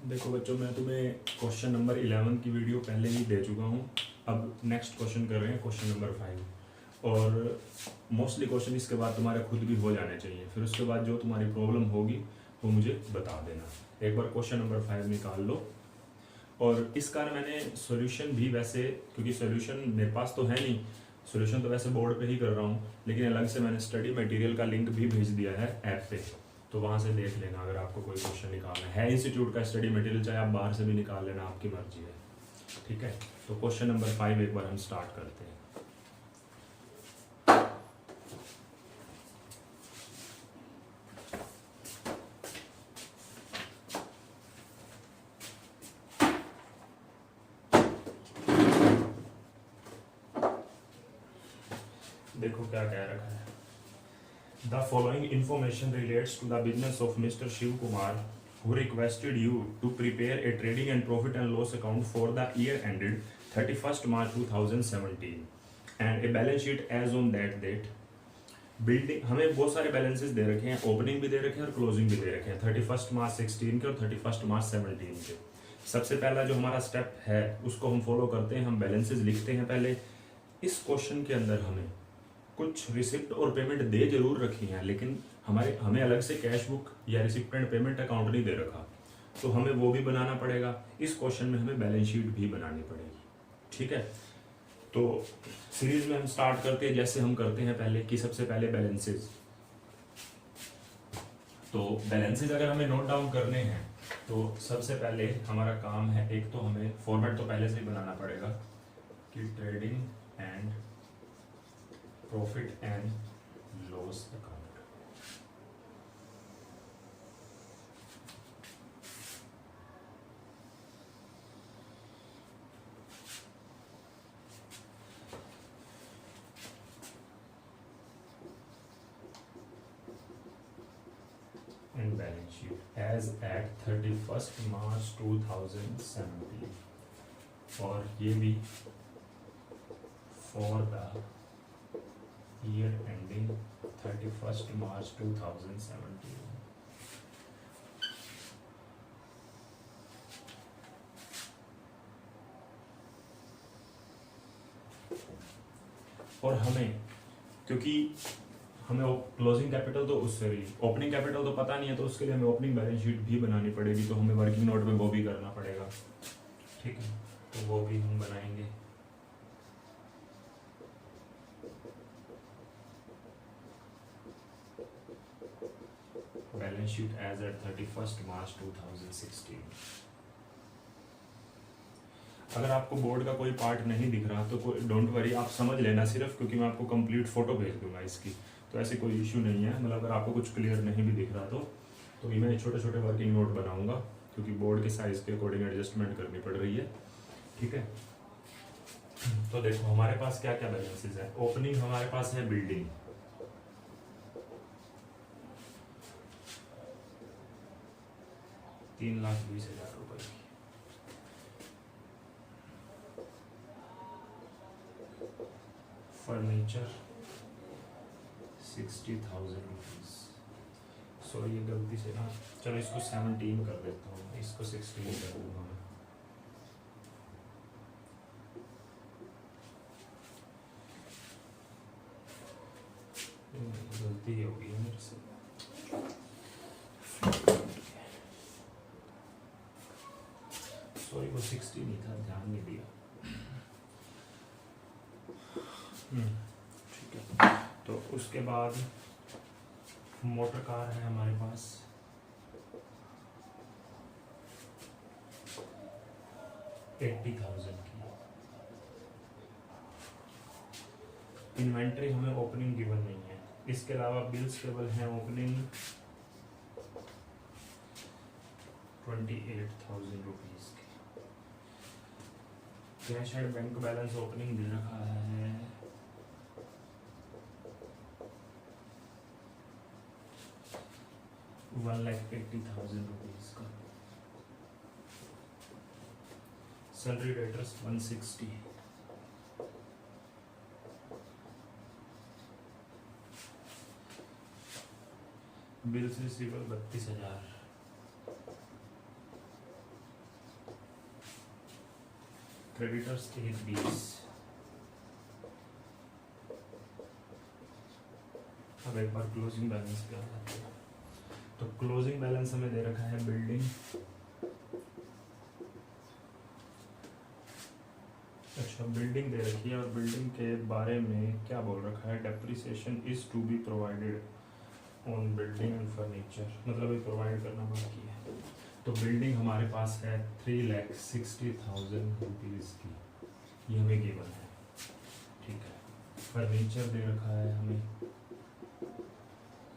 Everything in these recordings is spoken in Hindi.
देखो बच्चों, मैं तुम्हें क्वेश्चन नंबर 11 की वीडियो पहले ही दे चुका हूँ। अब नेक्स्ट क्वेश्चन कर रहे हैं, क्वेश्चन नंबर 5। और मोस्टली क्वेश्चन इसके बाद तुम्हारे खुद भी हो जाने चाहिए। फिर उसके बाद जो तुम्हारी प्रॉब्लम होगी वो मुझे बता देना। एक बार क्वेश्चन नंबर 5 निकाल लो। और इसका मैंने सॉल्यूशन भी वैसे, क्योंकि सॉल्यूशन मेरे पास तो है नहीं, सॉल्यूशन तो वैसे बोर्ड पे ही कर रहा हूँ, लेकिन अलग से मैंने स्टडी मटेरियल का लिंक भी भेज दिया है ऐप पे, तो वहाँ से देख लेना अगर आपको कोई क्वेश्चन निकालना है। इंस्टीट्यूट का स्टडी मटेरियल, चाहे आप बाहर से भी निकाल लेना, आपकी मर्जी है। ठीक है, तो क्वेश्चन नंबर 5 एक बार हम स्टार्ट करते हैं। देखो क्या कह रखा है। The following information relates to the business of Mr. Shiv Kumar, who requested you to prepare a trading and profit and loss account for the year ended 31st March 2017 and a balance sheet as on that date. Building, हमें बहुत सारे बैलेंसेस दे रखे हैं, ओपनिंग भी दे रखे हैं और क्लोजिंग भी दे रखे हैं, 31 मार्च 16 के और 31 मार्च 17 के। सबसे पहला जो हमारा स्टेप है उसको हम फॉलो करते हैं, हम बैलेंसेस लिखते हैं पहले। इस क्वेश्चन के अंदर हमें कुछ रिसिप्ट और पेमेंट दे जरूर रखी हैं, लेकिन हमें अलग से कैश बुक या रिसिप्ट एंड पेमेंट अकाउंट नहीं दे रखा, तो हमें वो भी बनाना पड़ेगा। इस क्वेश्चन में हमें बैलेंस शीट भी बनानी पड़ेगी। ठीक है, तो सीरीज में हम स्टार्ट करते हैं जैसे हम करते हैं पहले कि सबसे पहले बैलेंसेस। तो बैलेंसेस अगर हमें नोट डाउन करने हैं तो सबसे पहले हमारा काम है, एक तो हमें फॉर्मेट तो पहले से ही बनाना पड़ेगा कि trading and profit and loss account. And balance sheet as at 31st March 2017, और ये भी for the year ending 31st March 2017। और हमें, क्योंकि हमें क्लोजिंग कैपिटल तो उससे भी ओपनिंग कैपिटल तो पता नहीं है, तो उसके लिए हमें ओपनिंग बैलेंस शीट भी बनानी पड़ेगी, तो हमें वर्किंग नोट में वो भी करना पड़ेगा। ठीक है, तो वो भी हम बनाएंगे। Balance sheet as at 31st March 2016। अगर आपको बोर्ड का कोई पार्ट नहीं दिख रहा तो कोई डोंट वरी, आप समझ लेना सिर्फ, क्योंकि मैं आपको कंप्लीट फोटो भेज दूंगा इसकी, तो ऐसे कोई इशू नहीं है। मतलब अगर आपको कुछ क्लियर नहीं भी दिख रहा तो ये मैं छोटे छोटे वर्किंग नोट बनाऊंगा, क्योंकि बोर्ड के साइज के अकॉर्डिंग एडजस्टमेंट करनी पड़ रही है। ठीक है, तो देखो हमारे पास क्या क्या बैलेंसेज है। ओपनिंग हमारे पास है बिल्डिंग, ₹3,20,000 की। Furniture 60,000 rupees. सॉरी, ये गलती से ना, चलो इसको 17 कर देता हूँ, इसको 16 कर दूंगा मैं। गलती हो गई है मेरे से। सॉरी, वो 60 नहीं था, ध्यान नहीं दिया। ठीक है, तो उसके बाद मोटर कार है हमारे पास 80,000 की। इन्वेंट्री हमें ओपनिंग गिवन नहीं है, इसके अलावा बिल्स केवल हैं ओपनिंग 28,000 रुपीज की। Cash and bank balance opening दे रखा है 1,80,000 रुपीज का। Salary debtors 160। Bills receivable 32,000। Creditors 120। अब एक बार क्लोजिंग बैलेंस पे आ जाते हैं। तो क्लोजिंग बैलेंस हमें दे रखा है बिल्डिंग, अच्छा बिल्डिंग दे रखी है और बिल्डिंग के बारे में क्या बोल रखा है, depreciation is to be provided on building and furniture, मतलब ये प्रोवाइड करना बाकी है। तो बिल्डिंग हमारे पास है 3,60,000 रुपीज़ की, ये हमें गिवन है, ठीक है। फर्नीचर दे रखा है हमें,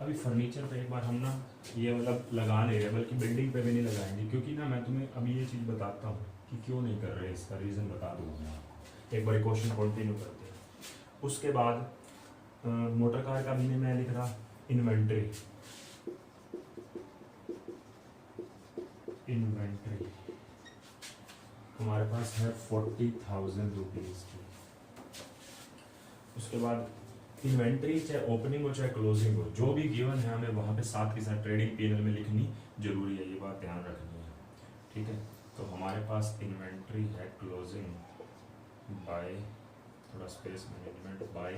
अभी फर्नीचर पे एक बार हम ना ये मतलब लगा नहीं रहे, बल्कि बिल्डिंग पे भी नहीं लगाएंगे, क्योंकि ना मैं तुम्हें अभी ये चीज़ बताता हूँ कि क्यों नहीं कर रहे, इसका रीज़न बता दूँगा मैं आपको। एक बार क्वेश्चन कंटिन्यू करते हैं। उसके बाद मोटर कार का भी नहीं मैं लिख रहा, इन्वेंट्री, इन्वेंट्री हमारे पास है 40,000 रुपीज़ की। उसके बाद इन्वेंट्री चाहे ओपनिंग हो चाहे क्लोजिंग हो, जो भी गिवन है हमें वहाँ पे साथ के साथ ट्रेडिंग पीएनएल में लिखनी जरूरी है, ये बात ध्यान रखनी है, ठीक है। तो हमारे पास इन्वेंट्री है क्लोजिंग बाय, थोड़ा space management, by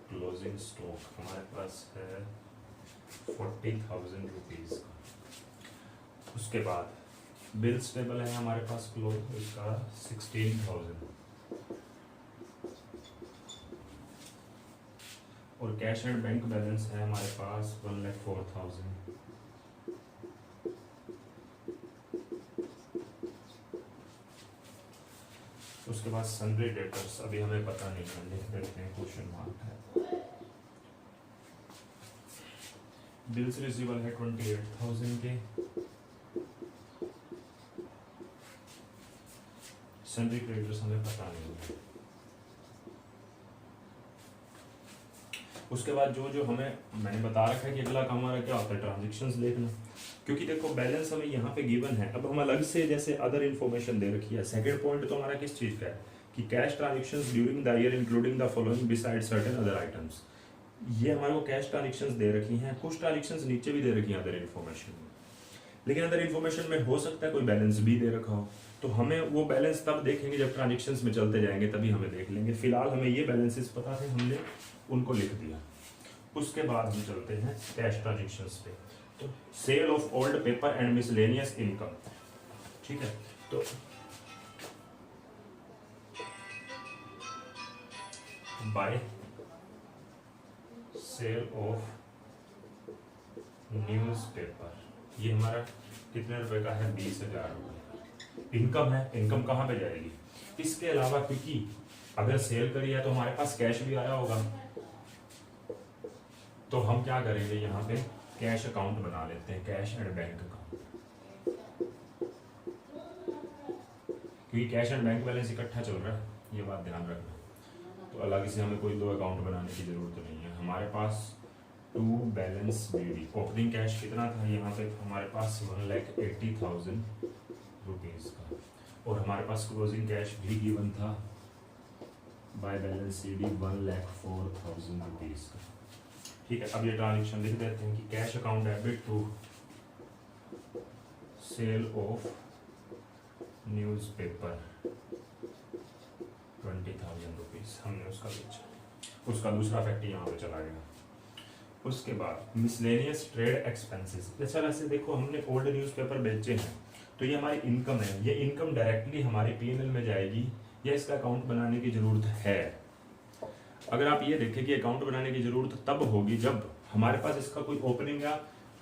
closing stock हमारे पास है 40,000 रुपीज़ का। उसके बाद बिल्स टेबल है हमारे पास क्लोज इसका 16,000, और कैश एंड बैंक बैलेंस है हमारे पास 1,04,000। उसके बाद सन्ड्री डेटर्स अभी हमें पता नहीं है, लिख देते हैं क्वेश्चन मार्क है। बिल्स रिसीवेबल है 28,000 के, सन्ड्री क्रेडिटर्स हमें पता नहीं है। उसके बाद जो जो हमें मैंने बता रखा है कि अगला काम हमारा क्या होता है, ट्रांजेक्शन्स देखना, क्योंकि देखो बैलेंस हमें यहाँ पे गिवन है। अब हम अलग से जैसे अदर इन्फॉर्मेशन दे रखी है। सेकंड पॉइंट तो हमारा किस चीज़ का है कि cash transactions during the year including the following beside certain other items, ये हमारे को कैश ट्रांजेक्शन्स दे रखी हैं। कुछ ट्रांजेक्शन्स नीचे भी दे रखी हैं अदर इन्फॉर्मेशन में, लेकिन अदर इन्फॉर्मेशन में हो सकता है कोई बैलेंस भी दे रखा हो, तो हमें वो बैलेंस तब देखेंगे जब ट्रांजेक्शन्स में चलते जाएंगे, तभी हमें देख लेंगे। फिलहाल हमें ये बैलेंसेस पता थे, हमने उनको लिख दिया। उसके बाद हम चलते हैं कैश ट्रांजेक्शन्स पे। तो sale of old paper and miscellaneous income, ठीक है। तो बाय सेल ऑफ न्यूज़पेपर, ये हमारा कितने रुपए का है, 20,000 रुपये इनकम है। इनकम कहाँ पे जाएगी, इसके अलावा क्योंकि अगर सेल करी है तो हमारे पास कैश भी आया होगा, तो हम क्या करेंगे यहाँ पे कैश अकाउंट बना लेते हैं, कैश एंड बैंक अकाउंट, क्योंकि कैश एंड बैंक बैलेंस इकट्ठा चल रहा है, ये बात ध्यान रखना। तो अलग से हमें कोई दो अकाउंट बनाने की जरूरत नहीं है। हमारे पास to balance BD, opening cash कितना था यहाँ पे, हमारे पास 1,80,000 रुपीज़ का, और हमारे पास क्लोजिंग कैश भी गिवन था बाय बैलेंस सीडी 1,04,000 रुपीज़ का, ठीक है। अब ये ट्रांजेक्शन लिख देते हैं कि cash account debit to sale of newspaper 20,000 rupees, हमने उसका बेचा, उसका दूसरा फैक्ट यहाँ पे चला गया। उसके बाद मिसलेनियस ट्रेड एक्सपेंसेस, जैसा वैसे देखो हमने ओल्ड न्यूज़पेपर बेचे हैं तो ये हमारी इनकम है, ये इनकम डायरेक्टली हमारे पीएनएल में जाएगी या इसका अकाउंट बनाने की जरूरत है। अगर आप ये देखें कि अकाउंट बनाने की जरूरत तब होगी जब हमारे पास इसका कोई ओपनिंग या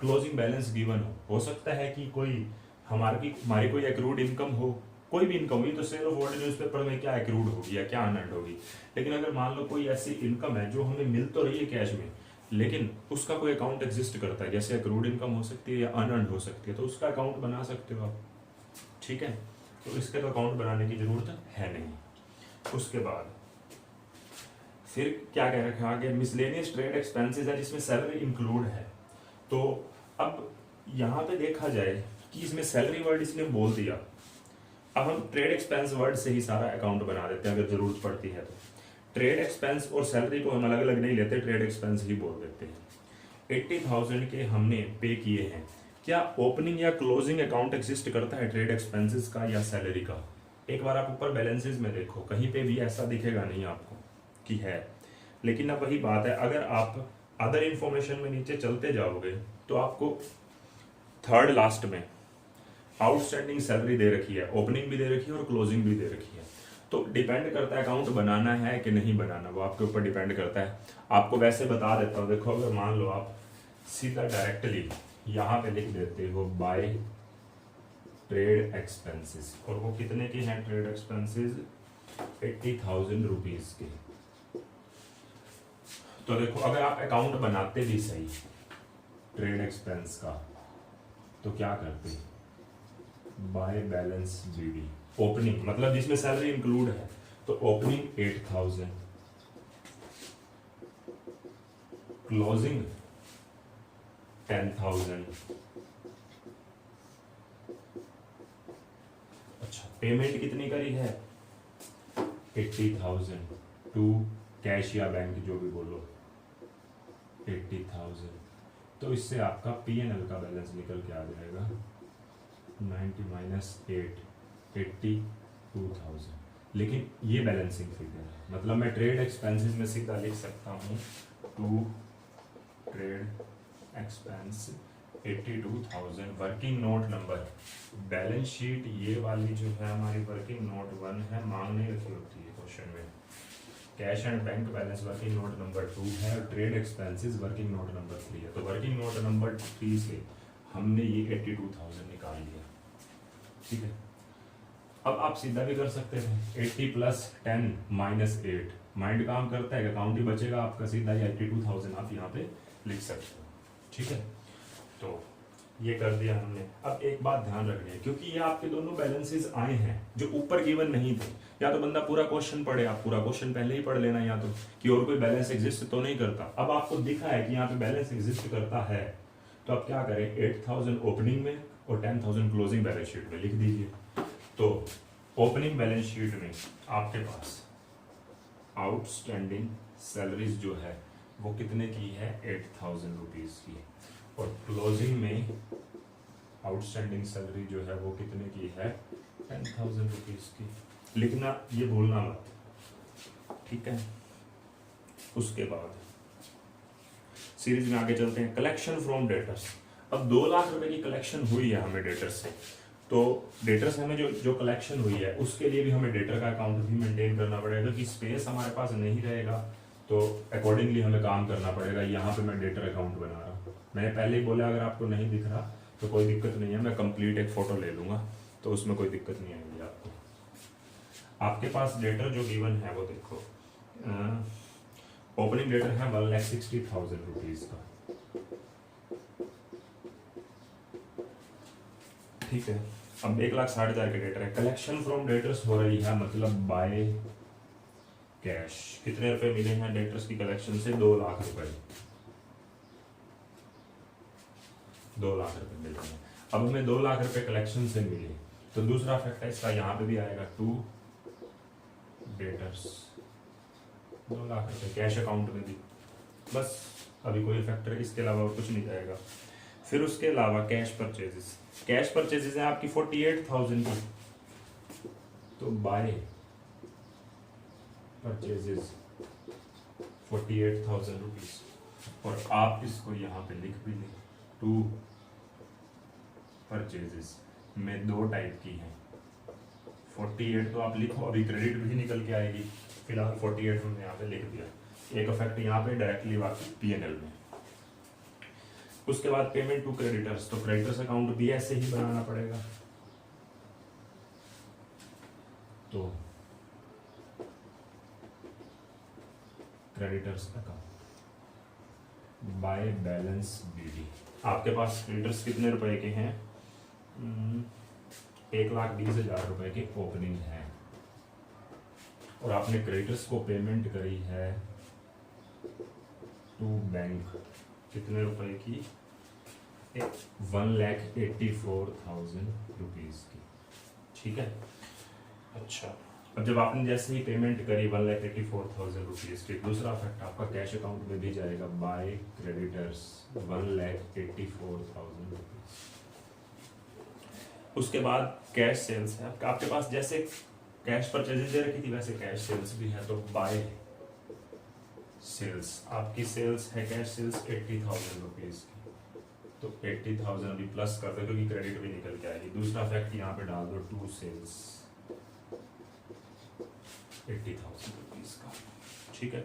क्लोजिंग बैलेंस गिवन हो सकता है कि कोई हमारी कोई एक्रूड इनकम हो, कोई भी इनकम हुई तो सेल ऑफ ओल्ड न्यूज़पेपर में क्या एक्रूड होगी या क्या अनअर्न्ड होगी। लेकिन अगर मान लो कोई ऐसी इनकम है जो हमें मिल तो रही है कैश में, लेकिन उसका कोई अकाउंट एग्जिस्ट करता है, जैसे एक्रूड इनकम हो सकती है या अनअर्न्ड हो सकती है, तो उसका अकाउंट बना सकते हो आप, ठीक है। तो इसके तो अकाउंट बनाने की जरूरत है नहीं। उसके बाद फिर क्या कह रखा है आगे, मिसलेनियस ट्रेड एक्सपेंसेस है जिसमें सैलरी इंक्लूड है। तो अब यहाँ पे देखा जाए कि इसमें सैलरी वर्ड इसने बोल दिया, अब हम ट्रेड एक्सपेंस वर्ड से ही सारा अकाउंट बना देते हैं अगर जरूरत पड़ती है तो। ट्रेड एक्सपेंस और सैलरी को हम अलग अलग नहीं लेते, ट्रेड एक्सपेंस ही बोल देते हैं। 80,000 के हमने पे किए हैं, क्या ओपनिंग या क्लोजिंग अकाउंट एग्जिस्ट करता है ट्रेड एक्सपेंसेस का या सैलरी का, एक बार आप ऊपर बैलेंसेस में देखो, कहीं पे भी ऐसा दिखेगा नहीं आपको कि है। लेकिन अब वही बात है, अगर आप अदर इंफॉर्मेशन में नीचे चलते जाओगे तो आपको थर्ड लास्ट में आउटस्टैंडिंग सैलरी दे रखी है, ओपनिंग भी दे रखी है और क्लोजिंग भी दे रखी है। तो डिपेंड करता है अकाउंट बनाना है कि नहीं बनाना, वो आपके ऊपर डिपेंड करता है। आपको वैसे बता देता हूँ, देखो अगर मान लो आप सीधा डायरेक्टली यहाँ पे लिख देते हो बाय ट्रेड एक्सपेंसेस, और वो कितने के हैं ट्रेड एक्सपेंसेस, 80,000 रुपीज के। तो देखो अगर आप अकाउंट बनाते भी सही ट्रेड एक्सपेंस का, तो क्या करते, बाय बैलेंस बीडी, ओपनिंग मतलब जिसमें सैलरी इंक्लूड है, तो ओपनिंग 8,000, क्लोजिंग 10,000। अच्छा, पेमेंट कितनी करी है, 80,000 टू कैश या बैंक जो भी बोलो, 80,000। तो इससे आपका P&L का बैलेंस निकल के आ जाएगा 90 माइनस 8, 82,000। लेकिन ये बैलेंसिंग फिगर है, मतलब मैं ट्रेड एक्सपेंसेस में सीधा लिख सकता हूँ to trade expense 82,000, working note number, balance sheet ये वाली जो है हमारी वर्किंग नोट 1 है, मांग नहीं रखी होती है क्वेश्चन में। Cash and bank balance working note number 2 है, और trade expenses working note number 3 है। तो वर्किंग नोट नंबर 3 से हमने ये 82,000 निकाल लिया, ठीक है। अब आप सीधा भी कर सकते हैं, 80 प्लस 10 माइनस 8, माइंड काम करता है, अकाउंट ही बचेगा आपका, सीधा ही 82,000 आप यहाँ पे लिख सकते हो, ठीक है। तो ये कर दिया हमने। अब एक बात ध्यान रखनी है, क्योंकि ये आपके दोनों बैलेंसेस आए हैं जो ऊपर गिवन नहीं थे, या तो बंदा पूरा क्वेश्चन पढ़े, आप पूरा क्वेश्चन पहले ही पढ़ लेना, या तो कि और कोई बैलेंस एग्जिस्ट तो नहीं करता। अब आपको दिखा है कि यहाँ पे बैलेंस एग्जिस्ट करता है, तो आप क्या करें, 8,000 ओपनिंग में और 10,000 क्लोजिंग बैलेंस शीट में लिख दीजिए। तो ओपनिंग बैलेंस शीट में आपके पास आउटस्टैंडिंग सैलरीज जो है वो कितने की है, 8,000 रुपीज की, और क्लोजिंग में आउटस्टैंडिंग सैलरी जो है वो कितने की है, 10,000 रुपीज की। लिखना ये भूलना मत, ठीक है। उसके बाद सीरीज में आगे चलते हैं, कलेक्शन फ्रॉम डेटर्स। अब 2 लाख रुपए की कलेक्शन हुई है हमें डेटर्स से, तो डेटर्स हमें जो कलेक्शन हुई है उसके लिए भी हमें डेटर का अकाउंट भी मेंटेन करना पड़ेगा, क्योंकि स्पेस हमारे पास नहीं रहेगा, तो अकॉर्डिंगली हमें काम करना पड़ेगा। यहाँ पे मैं डेटर अकाउंट बना रहा हूँ, मैंने पहले ही बोला अगर आपको नहीं दिख रहा तो कोई दिक्कत नहीं है, मैं कंप्लीट एक फोटो ले लूँगा, तो उसमें कोई दिक्कत नहीं आएगी आपको। आपके पास डेटर जो गिवन है वो देखो, ओपनिंग डेटर है 1,60,000 रुपीज का, ठीक है। अब 1,60,000 के डेटर है, कलेक्शन फ्रॉम डेटर्स हो रही है, मतलब बाय कैश कितने रुपए मिले हैं डेटर्स की कलेक्शन से, 2 लाख रुपए, 2 लाख रुपए मिल रहे हैं। अब हमें 2 लाख रुपए कलेक्शन से मिले, तो दूसरा फैक्ट है इसका, यहाँ पे भी आएगा टू डेटर्स, 2 लाख रुपए कैश अकाउंट में भी, बस अभी कोई फैक्टर इसके अलावा और कुछ नहीं जाएगा। फिर उसके अलावा कैश परचेजेस, कैश परचेजेस है आपकी 48,000 की, तो बाय परचेजेस 48,000 रुपीज, और आप इसको यहाँ पे लिख भी लें, टू परचेजेस में 2 टाइप की हैं, 48 तो आप लिखो, अभी क्रेडिट भी निकल के आएगी, फिलहाल 48 हमने यहाँ पे लिख दिया, एक इफेक्ट यहाँ पे डायरेक्टली बाकी P&L में। उसके बाद पेमेंट टू क्रेडिटर्स, तो क्रेडिटर्स अकाउंट भी ऐसे ही बनाना पड़ेगा, तो creditors account by balance BD, आपके पास क्रेडिटर्स कितने रुपए के हैं, 1,20,000 रुपए की ओपनिंग है, और आपने क्रेडिटर्स को पेमेंट करी है टू बैंक कितने रुपए की, 1,84,000 रुपीज की, ठीक है। अच्छा, अब जब आपने जैसे ही पेमेंट करी 1,84,000 रुपीज की, दूसरा फैक्ट आपका कैश अकाउंट में भी जाएगा, बाय क्रेडिटर्स 1,84,000 रुपीज। उसके बाद कैश सेल्स है आपके पास, जैसे कैश परचेजेस दे रखी थी, वैसे कैश सेल्स भी है, तो बाय सेल्स, आपकी सेल्स है कैश सेल्स 80,000 रुपीज की, तो 80,000 अभी प्लस कर दो क्योंकि क्रेडिट भी निकल के आएगी। दूसरा फैक्ट यहाँ पे डाल दो, टू सेल्स 80,000 रुपीज का, ठीक है।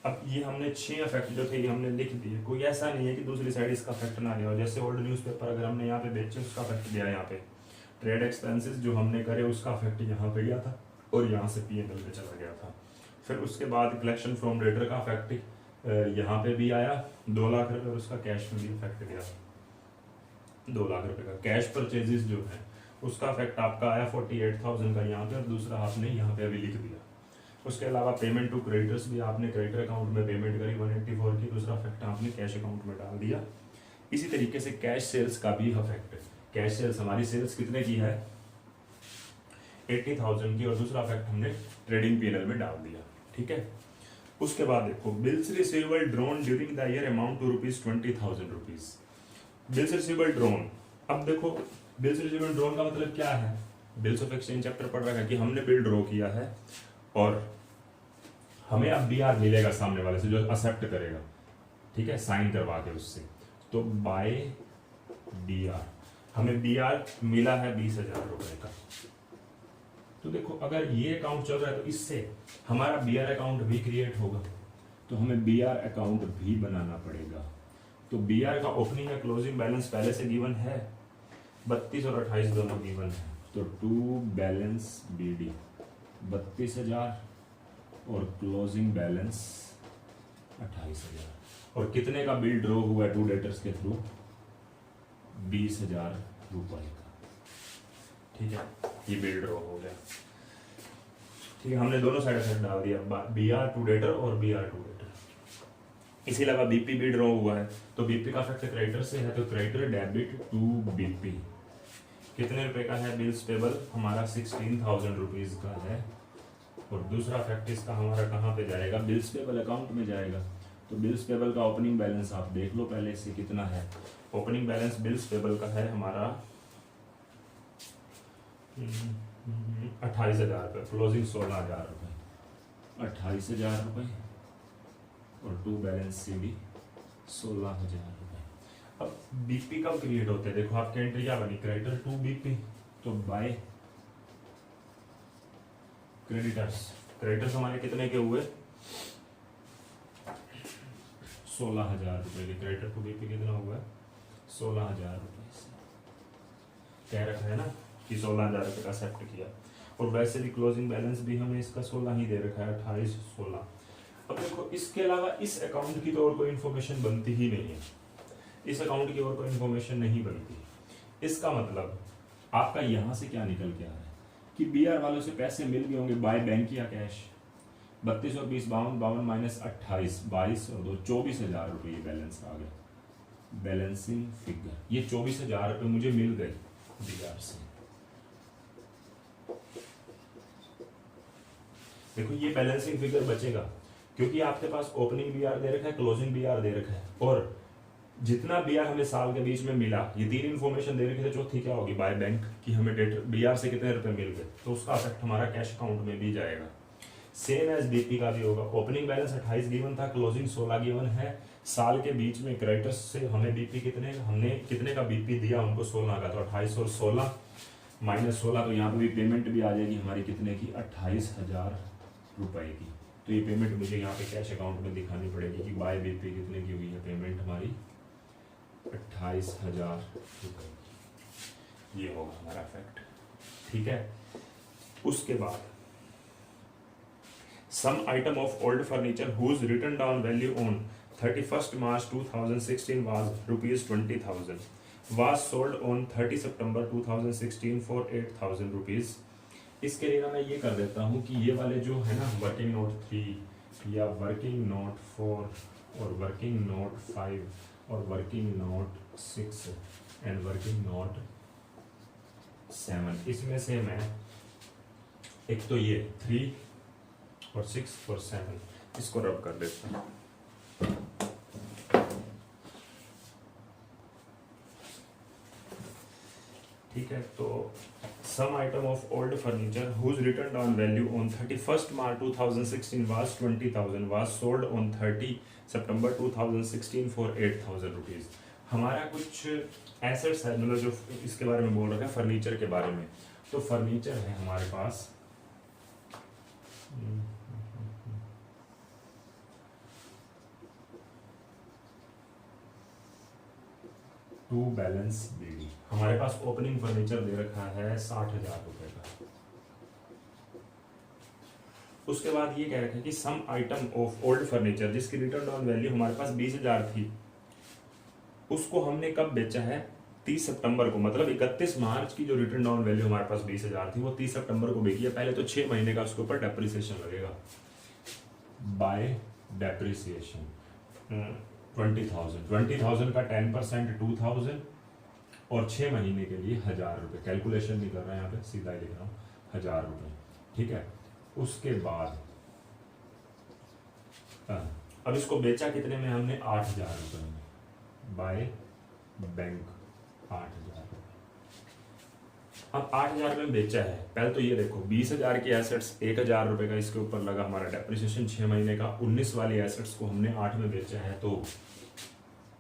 अब ये हमने 6 फैक्ट जो थे ये हमने लिख दिए। कोई ऐसा नहीं है कि दूसरी साइड इसका फैक्ट ना लिया हो। जैसे ओल्ड न्यूज़पेपर अगर हमने यहाँ पे बेचे उसका फैक्ट दिया, यहाँ पे ट्रेड एक्सपेंसेस जो हमने करे उसका फैक्ट यहाँ पे गया था और यहाँ से P&L पे चला गया था। फिर उसके बाद कलेक्शन फ्रॉम डेटर का फैक्ट यहाँ पे भी आया 2 लाख रुपए, और उसका कैश में भी इफेक्ट गया 2 लाख रुपए का। कैश परचेजेस जो है उसका फैक्ट आपका आया 48,000 का यहाँ पे, और दूसरा आपने यहाँ पे अभी लिख दिया। उसके अलावा पेमेंट टू क्रेडिटर्स भी आपने क्रेडिटर अकाउंट में पेमेंट करी 184 की, दूसरा फैक्ट आपने कैश अकाउंट में डाल दिया। इसी तरीके से कैश सेल्स का भी इफेक्ट, कैश सेल्स हमारी सेल्स कितने की है 80,000 की, और दूसरा फैक्ट हमने ट्रेडिंग P&L में डाल दिया, ठीक है। उसके बाद देखो bills receivable drawn during the year amount to ₹20,000 rupees. Bills receivable drawn, अब देखो बिल्स रिसीवेबल ड्रॉन का मतलब क्या है, बिल्स ऑफ एक्सचेंज चैप्टर पढ़ रखा है कि हमने बिल ड्रॉ किया है और हमें अब BR मिलेगा सामने वाले से जो एक्सेप्ट करेगा, ठीक है, साइन करवा के उससे, तो बाय BR हमें BR मिला है 20,000 रुपए का। तो देखो अगर ये अकाउंट चल रहा है तो इससे हमारा BR अकाउंट भी क्रिएट होगा, तो हमें BR अकाउंट भी बनाना पड़ेगा। तो BR का ओपनिंग या क्लोजिंग बैलेंस पहले से गिवन है, 32 और 28 दोनों गिवन है, तो टू बैलेंस BD 32,000 और क्लोजिंग बैलेंस 28,000, और कितने का बिल ड्रॉ हुआ है टू डेटर्स के थ्रू 20,000 रुपए का, ठीक है, ये बिल ड्रॉ हो गया, ठीक है। हमने दोनों साइड से डाल दिया, BR टू डेटर और BR टू डेटर। इसी अलावा BP भी ड्रॉ हुआ है, तो BP का फैक्टर क्रेडिटर से है, तो क्रेडिटर डेबिट टू BP कितने रुपए का है, बिल्स पेबल हमारा 16,000 रुपीज का है, और दूसरा फैक्ट इसका हमारा कहाँ पे जाएगा, बिल्स पेबल अकाउंट में जाएगा। तो बिल्स पेबल का ओपनिंग बैलेंस आप देख लो पहले से कितना है। ओपनिंग बैलेंस बिल्स पेबल का है हमारा 28,000 रुपये, क्लोजिंग 16,000 रुपये, 28,000 रुपये और टू बैलेंस से भी 16,000 रुपये। अब BP कब क्रिएट होते हैं, देखो आपकी एंट्री क्या बनी, क्रेडिटर टू BP, तो बाय क्रेडिटर्स, क्रेडिटर्स हमारे कितने के हुए 16,000 रुपए के, क्रेडिटर टू BP कितना हुआ 16,000 रुपए से कह रखा है ना कि 16,000 रुपए का एक्सेप्ट किया, और वैसे भी क्लोजिंग बैलेंस भी हमें इसका 16 ही दे रखा है 28 16। अब देखो इसके अलावा इस अकाउंट की तो और कोई इन्फॉर्मेशन बनती ही नहीं है, इस अकाउंट की और कोई इन्फॉर्मेशन नहीं बनती। इसका मतलब आपका यहाँ से क्या निकल के आ रहा है कि BR वालों से पैसे मिल गए होंगे बाय बैंक या कैश, 32 और 20 52 माइनस 28 22 और 2 24,000 रुपये ये बैलेंस आ गया, बैलेंसिंग फिगर। ये 24,000 रुपये मुझे मिल गए BR से। देखो ये बैलेंसिंग फिगर बचेगा क्योंकि आपके पास ओपनिंग BR दे रखा है, क्लोजिंग BR दे रखा है, और जितना BR हमें साल के बीच में मिला, ये 3 इन्फॉर्मेशन दे रखी है, चौथी क्या होगी बाय बैंक कि हमें डेट BR से कितने रुपए मिल गए, तो उसका इफेक्ट हमारा कैश अकाउंट में भी जाएगा। सेम एज BP का भी होगा, ओपनिंग बैलेंस 28 गिवन था, क्लोजिंग 16 गिवन है, साल के बीच में क्रेडिटर्स से हमें BP कितने, हमने कितने का BP दिया उनको 16 का, तो 28 और 16 माइनस 16, तो यहाँ पे भी पेमेंट भी आ जाएगी हमारी कितने की 28,000 रुपए की। तो ये पेमेंट मुझे यहाँ पे कैश अकाउंट में दिखानी पड़ेगी कि बाय BP कितने की हुई है पेमेंट हमारी 28,000 रुपए, ये होगा हमारा फैक्ट, ठीक है। उसके बाद some item of old furniture whose written down value on 31st March 2016 was ₹20,000 was sold on 30 September 2016 for 8,000 rupees। इसके लिए ना मैं ये कर देता हूँ कि ये वाले जो है ना वर्किंग नोट 3 या वर्किंग नोट 4 और वर्किंग नोट 5 और working note 6 and working note 7, इसमें से मैं एक तो ये 3 और 6 और 7 इसको रब कर देता हूँ। ठीक है, तो some item of old furniture whose written down value on 31st March 2016 was 20,000 was sold on 30 September 2016 for 8,000 rupees। हमारा कुछ एसेट्स है, मतलब जो इसके बारे में बोल रखा है फर्नीचर के बारे में। तो फर्नीचर है हमारे पास टू बैलेंस बीडी। हमारे पास ओपनिंग फर्नीचर दे रखा है 60,000 रुपए का। उसके बाद ये कह रखा है कि सम आइटम ऑफ ओल्ड फर्नीचर जिसकी रिटर्न डाउन वैल्यू हमारे पास 20,000 थी, उसको हमने कब बेचा है? 30 सितंबर को। मतलब 31 मार्च की जो रिटर्न डाउन वैल्यू हमारे पास 20,000 थी वो 30 सितंबर को बेची है। पहले तो 6 महीने का उसके ऊपर डेप्रिसिएशन लगेगा बाय डेप्रिसिएशन 20,000 का 10% 2,000 और 6 महीने के लिए 1,000 रुपये। कैलकुलेशन नहीं कर रहा है यहाँ पे, सीधा ही लिख रहा हूँ 1,000 रुपये। ठीक है। उसके बाद अब इसको बेचा कितने में? हमने 8,000 रुपये में बाय बैंक 8,000 रुपये। अब 8,000 में बेचा है। पहले तो ये देखो 20,000 की एसेट्स 1,000 रुपये का इसके ऊपर लगा हमारा डेप्रिसिएशन 6 महीने का। 19 वाली एसेट्स को हमने 8 में बेचा है, तो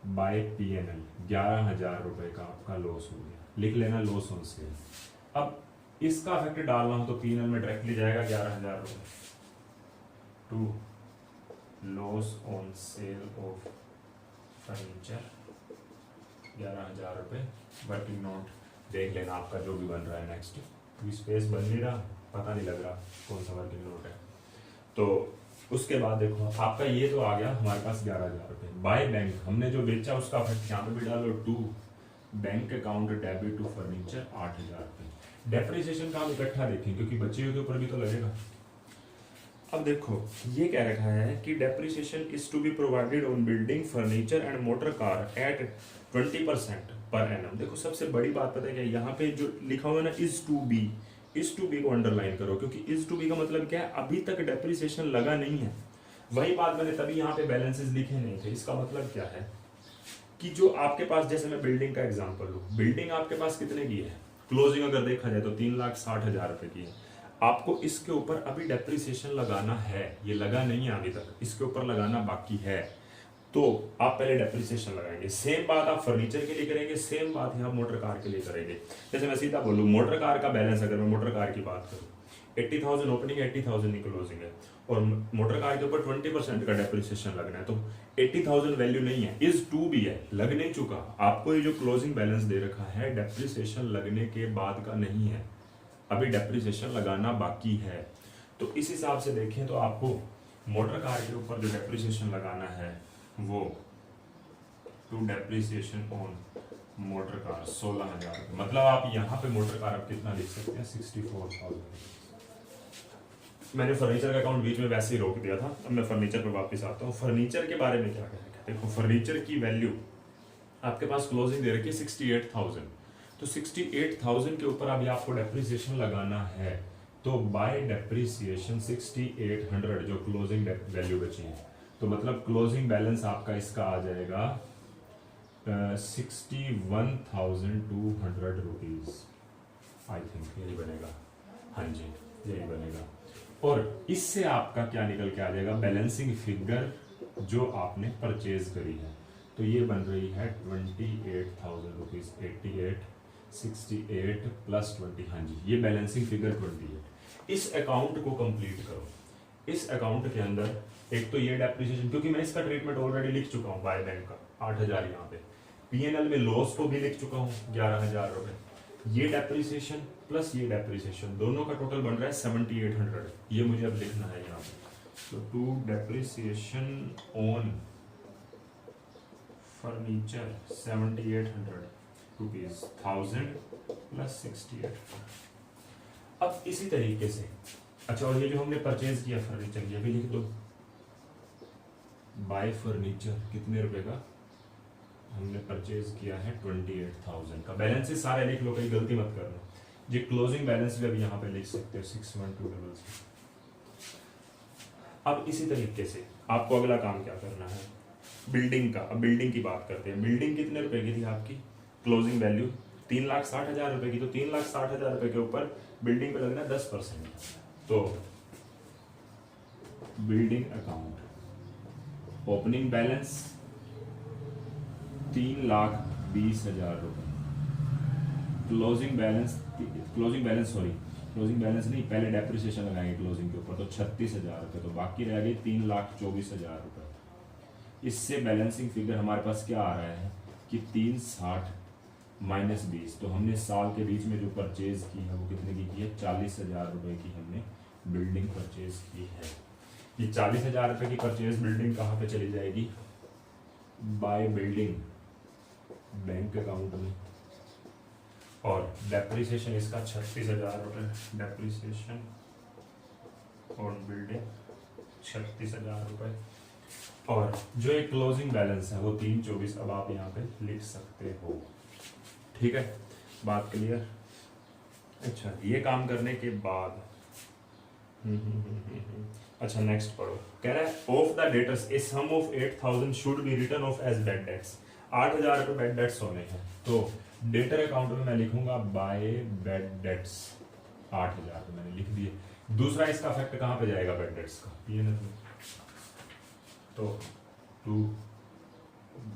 बाय पीएनएल 11,000 रुपये का आपका लॉस हो गया। लिख लेना लॉस ऑन सेल। अब इसका इफेक्ट डालना हो तो पीएनएल में डायरेक्टली जाएगा 11,000 रुपये to loss on sale of furniture 11,000 रुपये। वर्किंग नोट देख लेना आपका जो भी बन रहा है। नेक्स्ट स्पेस बन नहीं रहा, पता नहीं लग रहा कौन सा वर्किंग नोट है। तो उसके बाद देखो आपका ये तो आ गया हमारे पास 11,000 रुपये। बाय बैंक हमने जो बेचा उसका इफेक्ट यहाँ पे भी डालो to bank account debit to furniture 8,000 रुपये। डेप्रिसिएशन का हम इकट्ठा देखें क्योंकि बच्चे के ऊपर भी तो लगेगा। अब देखो ये कह रखा है कि depreciation is to be provided on building furniture and motor car at 20% पर एनम। देखो सबसे बड़ी बात पता है क्या, यहाँ पे जो लिखा हुआ है ना इज टू बी को अंडरलाइन करो, क्योंकि इज टू बी का मतलब क्या है? अभी तक डेप्रिसिएशन लगा नहीं है। वही बात मैंने तभी यहाँ पे बैलेंसेस लिखे नहीं थे। इसका मतलब क्या है कि जो आपके पास, जैसे मैं बिल्डिंग का एग्जांपल लूं, बिल्डिंग आपके पास कितने की है? क्लोजिंग अगर देखा जाए तो 3,60,000 रुपए की है। आपको इसके ऊपर अभी डेप्रिसिएशन लगाना है, ये लगा नहीं है अभी तक, इसके ऊपर लगाना बाकी है। तो आप पहले डेप्रिसिएशन लगाएंगे। सेम बात आप फर्नीचर के लिए करेंगे, सेम बात यहाँ मोटर कार के लिए करेंगे। जैसे मैं सीधा बोलूँ मोटर कार का बैलेंस, अगर मैं मोटर कार की बात करूँ 80,000 ओपनिंग 80,000 की क्लोजिंग है और मोटर कार के ऊपर 20% का डेप्रिसिएशन लगना है, तो 80,000 वैल्यू नहीं है, इज टू भी है, लग नहीं चुका। आपको ये जो क्लोजिंग बैलेंस दे रखा है डेप्रिसिएशन लगने के बाद का नहीं है, अभी डेप्रिसिएशन लगाना बाकी है। तो इस हिसाब से देखें तो आपको मोटर कार के ऊपर जो डेप्रिसिएशन लगाना है वो to depreciation on motor car 16,000। मतलब आप यहाँ पे मोटर कार आप कितना लिख सकते हैं? 64,000। मैंने फर्नीचर का अकाउंट बीच में वैसे ही रोक दिया था। अब मैं फर्नीचर पर वापस आता हूँ। फर्नीचर के बारे में क्या कहेंगे? देखो फर्नीचर की वैल्यू आपके पास क्लोजिंग दे रखी है 68,000, तो 68,000 के ऊपर अभी आपको डेप्रिसिएशन लगाना है। तो बाय डेप्रिसिएशन 6,800 जो क्लोजिंग वैल्यू बची है, तो मतलब क्लोजिंग बैलेंस आपका इसका आ जाएगा 61,200 रुपीज। आई थिंक यही बनेगा। हाँ जी यही बनेगा। और इससे आपका क्या निकल के आ जाएगा? बैलेंसिंग फिगर जो आपने परचेज करी है, तो ये बन रही है 28,000 रुपीज। 88 68 प्लस 20, हाँ जी ये बैलेंसिंग फिगर 28। इस अकाउंट को कंप्लीट करो। इस अकाउंट के अंदर एक तो ये डेप्रिसिएशन, क्योंकि मैं इसका ट्रीटमेंट ऑलरेडी लिख चुका हूँ बाय बैंक का 8,000 यहाँ पे, पीएनएल में लॉस को भी लिख चुका हूँ 11,000 रुपए। ये डेप्रिसिएशन प्लस ये डेप्रिसिएशन दोनों का टोटल बन रहा है 7,800। ये मुझे अब लिखना है यहाँ पे। तो to depreciation on furniture 7,800 rupees 1,000 plus 6,800। अब इसी तरीके से अच्छा, और ये जो हमने परचेज किया फर्नीचर ये भी लिख दो। बाय फर्नीचर कितने रुपए का हमने परचेज किया है? 28,000 का। बैलेंसेस सारे लिख लो, कहीं गलती मत करना। ये क्लोजिंग बैलेंस भी अभी यहाँ पे लिख सकते हो 61266। अब इसी तरीके से आपको अगला काम क्या करना है? बिल्डिंग का। अब बिल्डिंग की बात करते हैं। बिल्डिंग कितने रुपए की थी आपकी? क्लोजिंग वैल्यू 3,60,000 रुपए की, तो 3,60,000 रुपए के ऊपर बिल्डिंग पे लगना 10%। तो बिल्डिंग अकाउंट ओपनिंग बैलेंस 3,20,000 रुपए, क्लोजिंग बैलेंस नहीं, पहले डेप्रिसिएशन लगाएंगे क्लोजिंग के ऊपर, तो 36,000 रुपए, तो बाकी रह गई 3,24,000 रुपए। इससे बैलेंसिंग फिगर हमारे पास क्या आ रहा है कि 360 माइनस 20, तो हमने साल के बीच में जो परचेज की है वो कितने की है, 40,000 रुपए की हमने बिल्डिंग परचेज की है। ये 40,000 रुपए की परचेज बिल्डिंग कहाँ पे चली जाएगी, बाय बिल्डिंग बैंक अकाउंट में, और डेप्रिसिएशन इसका 36,000 रुपए, डेप्रिसिएशन ऑन बिल्डिंग 36,000 रुपए, और जो एक क्लोजिंग बैलेंस है वो 324 अब आप यहाँ पे लिख सकते हो। ठीक है, बात क्लियर। अच्छा, ये काम करने के बाद अच्छा नेक्स्ट पढ़ो, कह रहा है of the debtors a sum of 8,000 should be written off as bad debts. 8,000 रुपए बैड डेट्स होने हैं, तो डेटर अकाउंट में मैं लिखूंगा बाय बैड डेट्स 8,000 मैंने लिख दिए। दूसरा इसका इफेक्ट कहाँ पे जाएगा बैड डेट्स का, ये ना, तो टू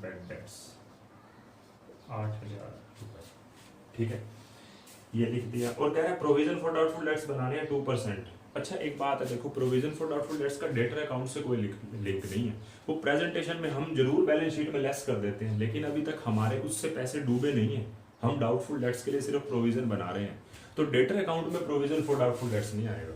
बैड डेट्स 8,000 रुपए। ठीक है, ये लिख दिया। और कह रहा है प्रोविजन फॉर डाउटफुल डेट्स बनाने हैं 2%। अच्छा एक बात है, देखो प्रोविजन फॉर डाउटफुल डेट्स का डेटर अकाउंट से कोई लिंक नहीं है। वो प्रेजेंटेशन में हम जरूर बैलेंस शीट में लेस कर देते हैं, लेकिन अभी तक हमारे उससे पैसे डूबे नहीं है। हम डाउटफुल डेट्स के लिए सिर्फ प्रोविजन बना रहे हैं, तो डेटर अकाउंट में प्रोविजन फॉर डाउटफुल डेट्स नहीं आएगा,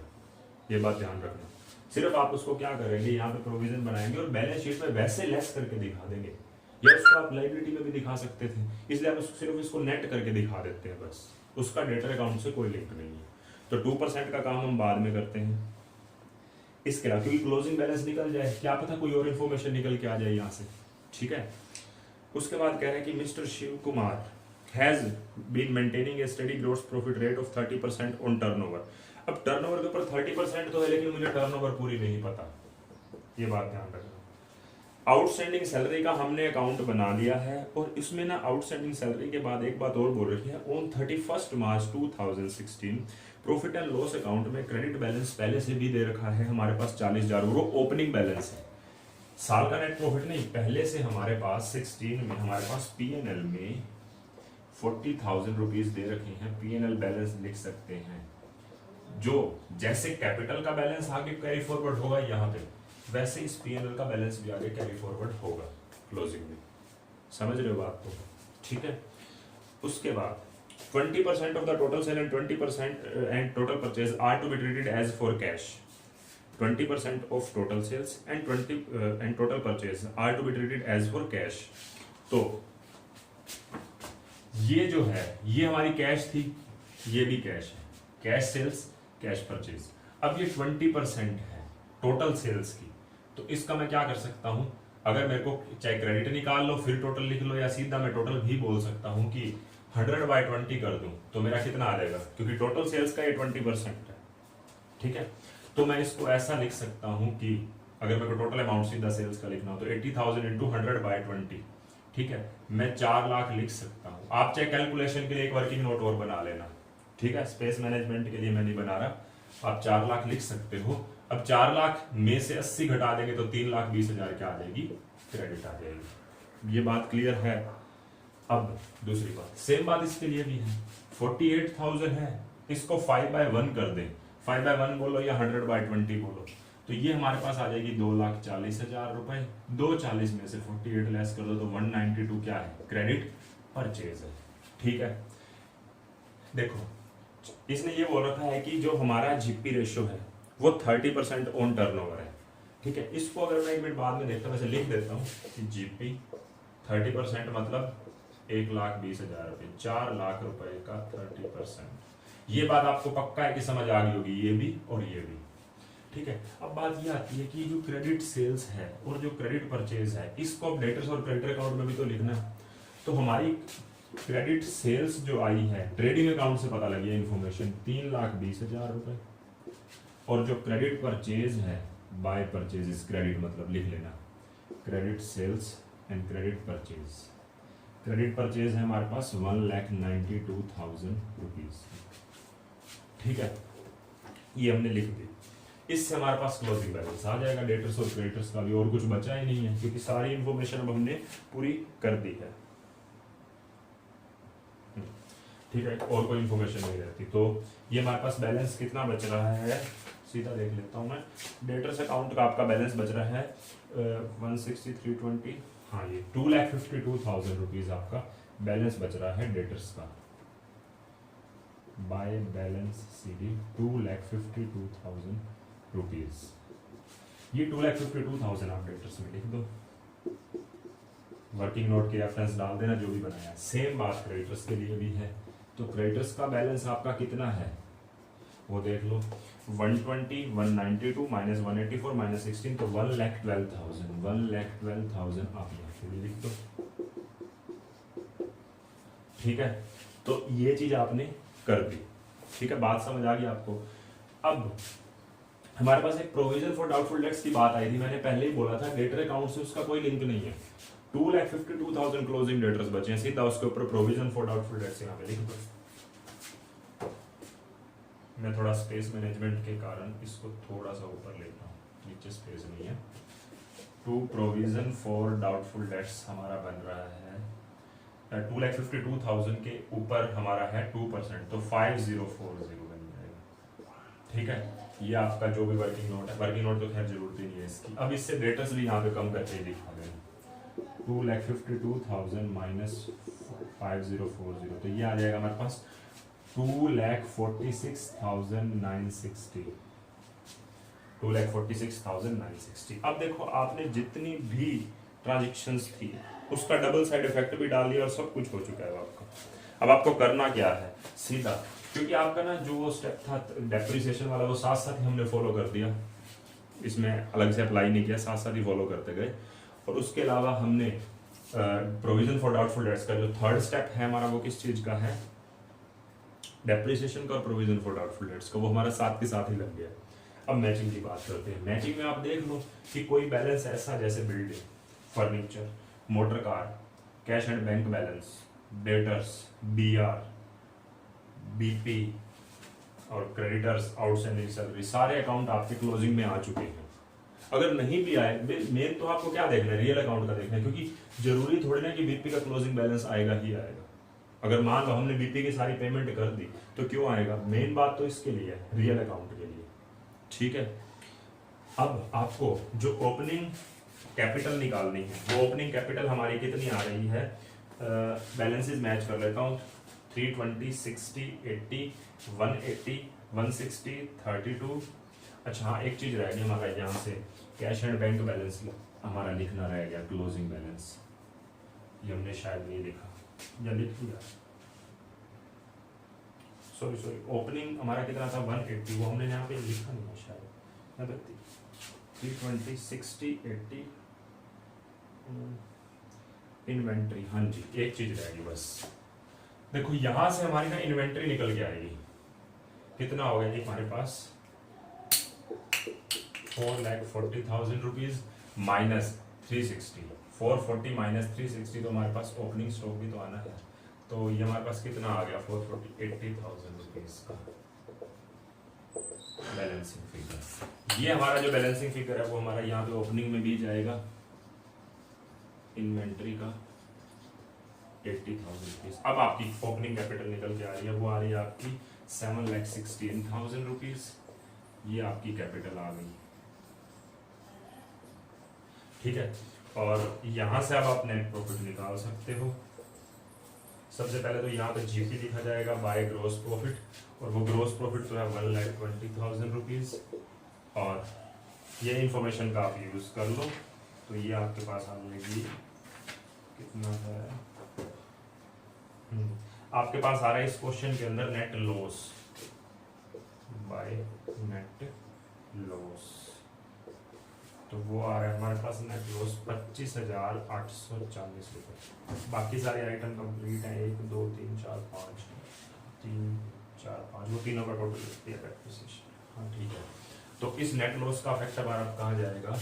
ये बात ध्यान रखना। सिर्फ आप उसको क्या करेंगे, यहाँ पे प्रोविजन बनाएंगे और बैलेंस शीट में वैसे लेस करके दिखा देंगे, या उसको आप लाइबिलिटी में भी दिखा सकते थे, इसलिए आप सिर्फ इसको नेट करके दिखा देते हैं बस। उसका डेटर अकाउंट से कोई लिंक नहीं है। तो 2% का काम हम बाद में करते हैं। इसके अलावा क्योंकि क्लोजिंग बैलेंस निकल जाए, क्या पता कोई और इन्फॉर्मेशन निकल के आ जाए यहाँ से। ठीक है, उसके बाद कह रहे हैं कि mister Shiv Kumar has been maintaining a steady gross profit rate of 30% on turnover. अब टर्नओवर के ऊपर 30% तो है, लेकिन मुझे टर्नओवर पूरी नहीं पता, ये बात ध्यान रखना। आउटस्टैंडिंग सैलरी का हमने अकाउंट बना लिया है, और इसमें ना आउटस्टैंडिंग सैलरी के बाद एक बात और बोल रखी है, on 31 March 2016 profit and loss account में क्रेडिट बैलेंस पहले से भी दे रखा है हमारे पास 40,000, वो ओपनिंग बैलेंस है, साल का नेट प्रॉफिट नहीं। पहले से हमारे पास 16 में हमारे पास पीएनएल में 40,000 रुपीज दे रखे हैं, पीएनएल बैलेंस लिख सकते हैं। जो जैसे कैपिटल का बैलेंस आगे कैरी फॉरवर्ड होगा यहाँ पे, वैसे इस पीएनएल का बैलेंस भी आगे कैरी फॉरवर्ड होगा क्लोजिंग में। समझ रहे हो बात को? ठीक है, उसके बाद 20% of the total sale and 20% and total purchase are to be treated as for cash. 20% of total sales and and total purchase are to be treated as for cash. तो ये जो है ये हमारी कैश थी, ये भी कैश है, कैश सेल्स कैश परचेज। अब ये 20% है टोटल सेल्स की, तो इसका मैं क्या कर सकता हूं, अगर मेरे को चाहे क्रेडिट निकाल लो फिर टोटल लिख लो, या सीधा मैं टोटल भी बोल सकता हूं कि 100/20 कर दूं तो मेरा कितना आ जाएगा, क्योंकि टोटल सेल्स का ये 20% है। ठीक है, तो मैं इसको ऐसा लिख सकता हूं कि अगर मेरे को टोटल अमाउंट सीधा सेल्स का लिखना हो तो 80,000 इंटू 100/20। ठीक है, मैं 4 लाख लिख सकता हूं। आप चाहे कैलकुलेशन के लिए एक वर्किंग नोट और बना लेना, ठीक है, स्पेस मैनेजमेंट के लिए मैं नहीं बना रहा, आप 4 लाख लिख सकते हो। अब 4 लाख में से 80 घटा देंगे तो 3,20,000 क्या आ जाएगी, क्रेडिट आ जाएगी। ये बात क्लियर है। अब दूसरी बात, सेम बात इसके लिए भी है, 48,000 है, इसको 5/1 कर दें, 5/1 बोलो या 100/20 बोलो, तो ये हमारे पास आ जाएगी 2,40,000 रुपए। 240 में से 48 लेस कर दो तो 192 क्या है, क्रेडिट परचेज है। ठीक है, देखो इसने ये बोल रखा है कि जो हमारा जीपी रेशियो है वो 30% ऑन टर्नओवर है। ठीक है, इसको अगर मैं एक मिनट बाद में देखता हूँ, वैसे लिख देता हूँ कि जीपी 30% मतलब 1,20,000 रुपए, 4 लाख रुपए का 30%। ये बात आपको पक्का है कि समझ आ गई होगी, ये भी और ये भी। ठीक है, अब बात ये आती है कि जो क्रेडिट सेल्स है और जो क्रेडिट परचेज है, इसको अब डेटर्स और क्रेडिटर अकाउंट में भी तो लिखना है। तो हमारी क्रेडिट सेल्स जो आई है ट्रेडिंग अकाउंट से पता लगी है इन्फॉर्मेशन, 3,20,000 रुपए, और जो क्रेडिट परचेज है बाय परचेज क्रेडिट मतलब लिख लेना, credit sales and credit purchase. Credit purchase है हमारे पास 1,92,000 रुपीज। ठीक है, ये हमने लिख दी। इससे हमारे पास क्लोजिंग बैलेंस आ जाएगा डेटर्स और क्रेडिटर्स का भी, और कुछ बचा ही नहीं है क्योंकि सारी इंफॉर्मेशन अब हमने पूरी कर दी है। ठीक है, और कोई इंफॉर्मेशन नहीं रहती। तो ये हमारे पास बैलेंस कितना बच रहा है, सीधा देख लेता हूँ मैं। डेटर्स अकाउंट का आपका बैलेंस बच रहा है 16320, हाँ ये 2,52,000 रुपीज आपका बैलेंस बच रहा है डेटर्स का। By balance CD 2,52,000 rupees. ये 2,52,000 आप डेटर्स में लिख दो, वर्किंग नोट के रेफरेंस डाल देना जो भी बनाया। सेम बात क्रेडिटर्स के लिए भी है। तो क्रेडिटर्स का बैलेंस आपका कितना है वो देख लो, 120, 192 माइनस 184 माइनस 16, तो 1,12,000। 1,12,000 आप यहाँ पे भी लिख दो। ठीक है, तो ये चीज आपने कर दी। ठीक है, बात समझ आ गई आपको। अब हमारे पास एक प्रोविजन फॉर डाउटफुल डेट्स की बात आई थी, मैंने पहले ही बोला था डेटर अकाउंट से उसका कोई लिंक नहीं है। 2,52,000 क्लोजिंग डेटर्स बचे हैं, सीधा उसके ऊपर प्रोविजन फॉर डाउटफुल डेट्स यहाँ पे लिख दो। मैं थोड़ा स्पेस मैनेजमेंट के कारण इसको थोड़ा सा ऊपर लेता हूँ, नीचे स्पेस नहीं है। To provision for doubtful debts हमारा बन रहा है 2,52,000 के ऊपर हमारा है 2%, तो 5,040 बन जाएगा। ठीक है, ये आपका जो भी वर्किंग नोट है, वर्किंग नोट तो खैर जरूरत ही नहीं है इसकी। अब इससे डेटर्स भी यहाँ पे कम करके दिखा देना, 2,52,000 माइनस 5,040, तो ये आ जाएगा हमारे पास 2,46,960। 2,46,960। अब देखो आपने जितनी भी ट्रांजेक्शन्स थी उसका डबल साइड इफेक्ट भी डाल दिया और सब कुछ हो चुका है आपका। अब आपको करना क्या है, सीधा, क्योंकि आपका ना जो स्टेप था डेप्रिसिएशन वाला वो साथ साथ ही हमने फॉलो कर दिया, इसमें अलग से अप्लाई नहीं किया, साथ साथ ही फॉलो करते गए। और उसके अलावा हमने प्रोविजन फॉर डाउटफुल डेट्स का जो थर्ड स्टेप है हमारा, वो किस चीज का है, डेप्रिसिएशन का और प्रोविजन फॉर डाउटफुल डेट्स का, वो हमारा साथ के साथ ही लग गया। अब मैचिंग की बात करते हैं। मैचिंग में आप देख लो कि कोई बैलेंस ऐसा जैसे building, furniture, motor car, cash and bank balance, debtors, BR, BP और क्रेडिटर्स, आउटस्टैंडिंग सैलरी, सारे अकाउंट आपके क्लोजिंग में आ चुके हैं। अगर नहीं भी आए, मेन तो आपको क्या देखना है, रियल अकाउंट का देखना है, क्योंकि जरूरी थोड़ी ना कि बीपी का क्लोजिंग बैलेंस आएगा ही आएगा। अगर मान लो हमने बीपी की सारी पेमेंट कर दी तो क्यों आएगा, मेन बात तो इसके लिए है, रियल अकाउंट के लिए। ठीक है, अब आपको जो ओपनिंग कैपिटल निकालनी है, वो ओपनिंग कैपिटल हमारी कितनी आ रही है, बैलेंसेस मैच कर लेता हूँ, 320, 60, 80, 180, 160, 32। अच्छा हाँ, एक चीज रह गई हमारा यहाँ से, कैश एंड बैंक बैलेंस हमारा लिखना रह गया, क्लोजिंग बैलेंस, ये हमने शायद नहीं लिखा या लिख लिया, सॉरी ओपनिंग हमारा कितना था 180, वो हमने यहाँ पे लिखा नहीं है शायद, 320, 60, 80, इन्वेंट्री, हाँ जी एक चीज रहेगी बस। देखो यहां से हमारी ना इन्वेंट्री निकल के आएगी, कितना हो गया हमारे पास 4,40,000 रुपीज माइनस 360, 440 माइनस 360, तो हमारे पास ओपनिंग स्टॉक भी तो आना है, तो ये हमारे पास कितना आ गया 440, 80,000 रुपीज का बैलेंसिंग फिगर। ये हमारा जो बैलेंसिंग फिगर है वो हमारा यहाँ पे ओपनिंग में भी जाएगा, इन्वेंट्री का 80,000 रुपीज। अब आपकी ओपनिंग कैपिटल निकल के आ रही है, वो आ रही है आपकी 7,16,000 रुपीज, ये आपकी कैपिटल आ गई। ठीक है, और यहां से अब आप नेट प्रॉफिट निकाल सकते हो। सबसे पहले तो यहाँ पे जीपी लिखा जाएगा बाय ग्रोस प्रॉफिट, और वो ग्रोस प्रॉफिट तो है 1,20,000 रुपीज, और ये इंफॉर्मेशन का आप यूज कर लो, तो ये आपके पास आ जाएगी, कितना है आपके पास आ रहा है इस क्वेश्चन के अंदर, net loss by net loss, तो वो आ रहा है हमारे पास नेट लॉस 25,840 रुपये। बाकी सारे आइटम कंप्लीट हैं, 1 2 3 4 5 3 4 5, वो तीनों का टोटल। हाँ ठीक है, तो इस नेट लॉस का इफेक्ट हमारा कहाँ जाएगा,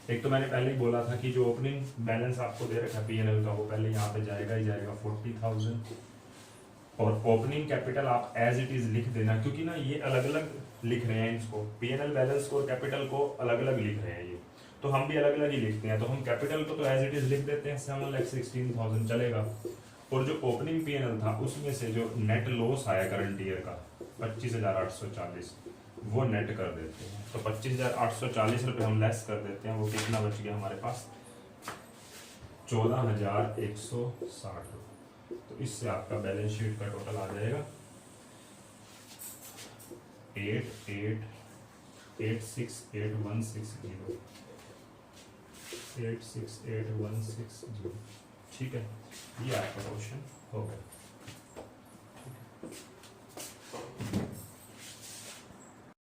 एक तो मैंने पहले ही बोला था कि जो ओपनिंग बैलेंस आपको दे रखा है P&L का वो पहले यहाँ पे जाएगा ही जाएगा 40,000, और ओपनिंग कैपिटल आप एज इट इज लिख देना, क्योंकि ना ये अलग अलग लिख रहे हैं इसको, P&L बैलेंस को और कैपिटल को अलग अलग लिख रहे हैं ये, तो हम भी अलग अलग ही लिखते हैं। तो हम कैपिटल को तो एज इट इज लिख देते हैं 7,16,000 चलेगा, और जो ओपनिंग P&L था उसमें से जो नेट लॉस आया करंट ईयर का 25,840 वो नेट कर देते हैं। तो 25,840 रुपये हम लेस कर देते हैं, वो कितना बच गया हमारे पास 14,160 रुपये। तो इससे आपका बैलेंस शीट का टोटल आ जाएगा 8,8,8,6,8,160 8,6,8,160। ठीक है, ये आपका क्वेश्चन हो गया।